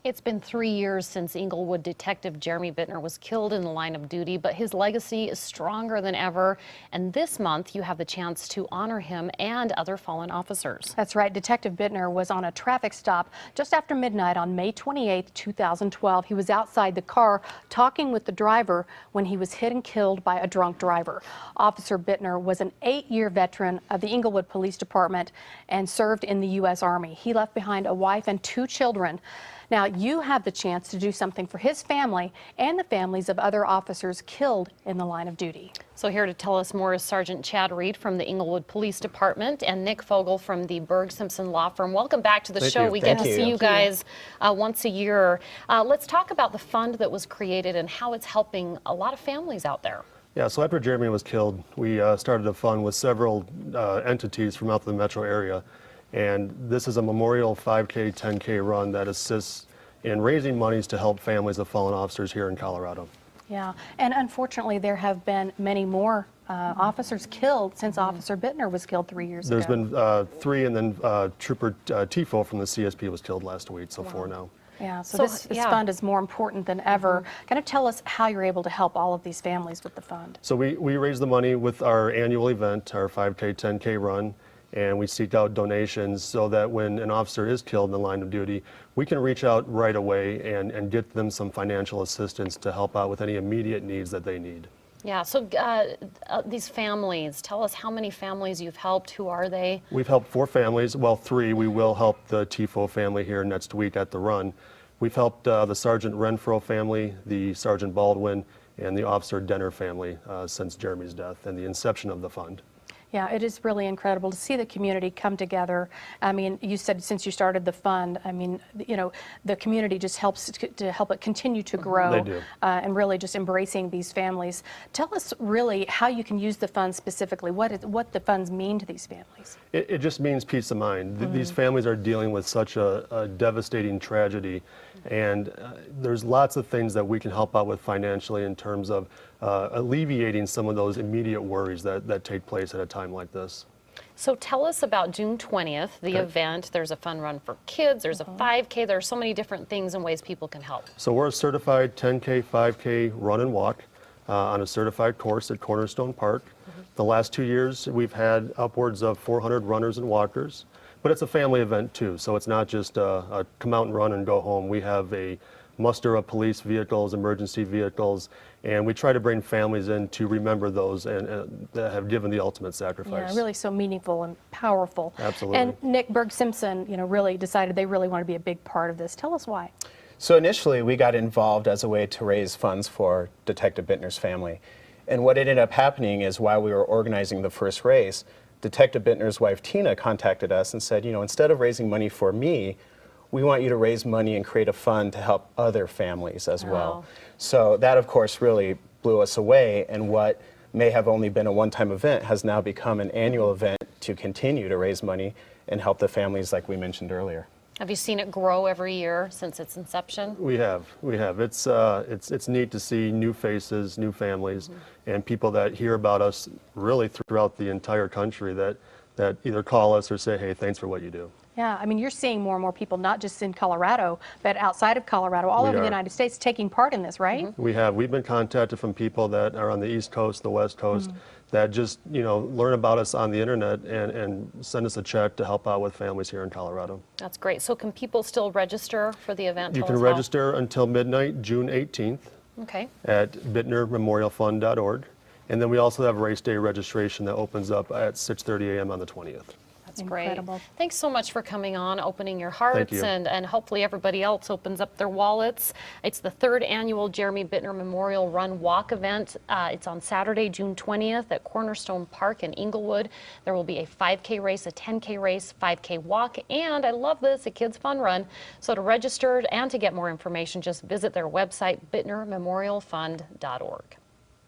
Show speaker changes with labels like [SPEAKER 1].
[SPEAKER 1] It's been 3 years since Inglewood detective Jeremy Bitner was killed in the line of duty, but his legacy is stronger than ever. And this month, you have the chance to honor him and other fallen officers.
[SPEAKER 2] That's right. Detective Bitner was on a traffic stop just after midnight on May 28, 2012. He was outside the car talking with the driver when he was hit and killed by a drunk driver. Officer Bitner was an 8-year veteran of the Inglewood Police Department and served in the U.S. Army. He left behind a wife and 2 children. Now, you have the chance to do something for his family and the families of other officers killed in the line of duty.
[SPEAKER 1] So here to tell us more is Sergeant Chad Reed from the Inglewood Police Department and Nick Fogel from the Burg Simpson Law Firm. Welcome back to the show. We get to see you guys once a year. Let's talk about the fund that was created and how it's helping a lot of families out there.
[SPEAKER 3] Yeah, so after Jeremy was killed, we started a fund with several entities from out the metro area. And this is a memorial 5K, 10K run that assists in raising monies to help families of fallen officers here in Colorado.
[SPEAKER 2] Yeah, and unfortunately there have been many more officers killed since Officer Bitner was killed 3 years ago.
[SPEAKER 3] There's been 3, and then Trooper Tifo from the CSP was killed last week, so 4 now.
[SPEAKER 2] Yeah, so this fund is more important than ever. Kind of tell us how you're able to help all of these families with the fund.
[SPEAKER 3] So we raise the money with our annual event, our 5K, 10K run. And we seek out donations so that when an officer is killed in the line of duty, we can reach out right away and get them some financial assistance to help out with any immediate needs that they need.
[SPEAKER 1] Yeah, so these families, tell us how many families you've helped. Who are they?
[SPEAKER 3] We've helped 4 families, well 3. We will help the Tifo family here next week at the run. We've helped the Sergeant Renfro family, the Sergeant Baldwin, and the Officer Denner family since Jeremy's death and the inception of the fund.
[SPEAKER 2] Yeah, it is really incredible to see the community come together. I mean, you said since you started the fund, I mean, you know, the community just helps to help it continue to grow.
[SPEAKER 3] They do.
[SPEAKER 2] And really just embracing these families. Tell us really how you can use the funds specifically, what the funds mean to these families.
[SPEAKER 3] It just means peace of mind. These families are dealing with such a devastating tragedy, and there's lots of things that we can help out with financially in terms of alleviating some of those immediate worries that take place at a time like this.
[SPEAKER 1] So tell us about June 20th, the event. There's a fun run for kids, there's a 5K, there are so many different things and ways people can help.
[SPEAKER 3] So we're a certified 10K, 5K run and walk on a certified course at Cornerstone Park. The last 2 years we've had upwards of 400 runners and walkers, but it's a family event too, so it's not just a come out and run and go home. We have a muster of police vehicles, emergency vehicles, and we try to bring families in to remember those and that have given the ultimate sacrifice.
[SPEAKER 2] Yeah, really so meaningful and powerful.
[SPEAKER 3] Absolutely.
[SPEAKER 2] And Nick, Burg Simpson, you know, really decided they really want to be a big part of this. Tell us why.
[SPEAKER 4] So initially we got involved as a way to raise funds for Detective Bitner's family. And what ended up happening is while we were organizing the first race, Detective Bitner's wife Tina contacted us and said, you know, instead of raising money for me, we want you to raise money and create a fund to help other families as well. So that, of course, really blew us away, and what may have only been a one-time event has now become an annual event to continue to raise money and help the families like we mentioned earlier.
[SPEAKER 1] Have you seen it grow every year since its inception?
[SPEAKER 3] We have. It's neat to see new faces, new families, and people that hear about us really throughout the entire country that either call us or say, hey, thanks for what you do.
[SPEAKER 2] Yeah, I mean, you're seeing more and more people, not just in Colorado, but outside of Colorado, all over the United States, taking part in this, right?
[SPEAKER 3] We have. We've been contacted from people that are on the East Coast, the West Coast, that just, you know, learn about us on the internet and send us a check to help out with families here in Colorado.
[SPEAKER 1] That's great. So can people still register for the event?
[SPEAKER 3] You can register until midnight, June 18th, at bitnermemorialfund.org. And then we also have race day registration that opens up at 6:30 a.m. on the 20th.
[SPEAKER 1] That's
[SPEAKER 2] incredible.
[SPEAKER 1] Great. Thanks so much for coming on, opening your hearts, and hopefully everybody else opens up their wallets. It's the 3rd annual Jeremy Bitner Memorial Run Walk event. It's on Saturday, June 20th at Cornerstone Park in Inglewood. There will be a 5K race, a 10K race, 5K walk, and I love this, a kids fun run. So to register and to get more information, just visit their website, bitnermemorialfund.org.